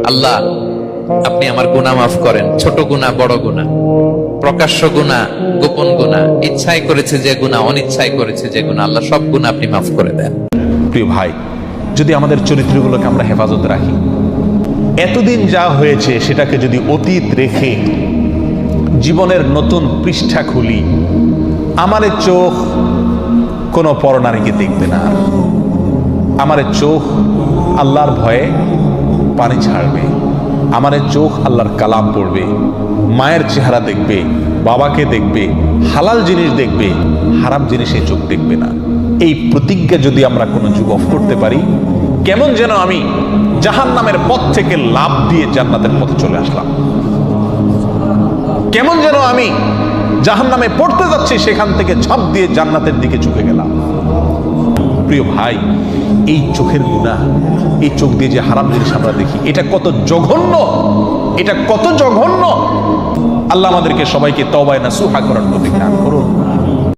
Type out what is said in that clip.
আল্লাহ আপনি আমার গুনাহ মাফ করেন, ছোট গুনাহ বড় গুনাহ, প্রকাশ্য গুনাহ গোপন গুনাহ, ইচ্ছাই করেছে যে গুনাহ, অনিচ্ছাই করেছে যে গুনাহ, আল্লাহ সব গুনাহ আপনি মাফ করে দেন। প্রিয় ভাই, যদি আমাদের চরিত্রগুলোকে আমরা হেফাজত রাখি, এতদিন যা হয়েছে সেটাকে যদি অতীত রেখে জীবনের নতুন পৃষ্ঠা খুলি, আমার চোখ কোনো পরনারীকে দেখবে না, আমার চোখ আল্লাহর ভয়ে পানি ছাড়বে, আমার চোখ আল্লাহর কালাম পড়বে, মায়ের চেহারা দেখবে, বাবাকে দেখবে, হালাল জিনিস দেখবে, হারাম জিনিসে চোখ দেখবে না। এই প্রতিজ্ঞা যদি আমরা কোনো যুগ অফ করতে পারি, কেমন যেন আমি জাহান্নামের পথ থেকে লাফ দিয়ে জান্নাতের পথে চলে আসলাম, কেমন যেন আমি জাহান্নামে পড়তে যাচ্ছি, সেখান থেকে ঝাঁপ দিয়ে জান্নাতের দিকে ঝুঁকে গেলাম। প্রিয় ভাই, এই চোখের গুনাহ, এই চোখ দিয়ে যে হারাম জিনিস আমরা দেখি, এটা কত জঘন্য, এটা কত জঘন্য। আল্লাহ আমাদেরকে সবাইকে তওবায়ে নাসুহা করার তৌফিক দান করুন।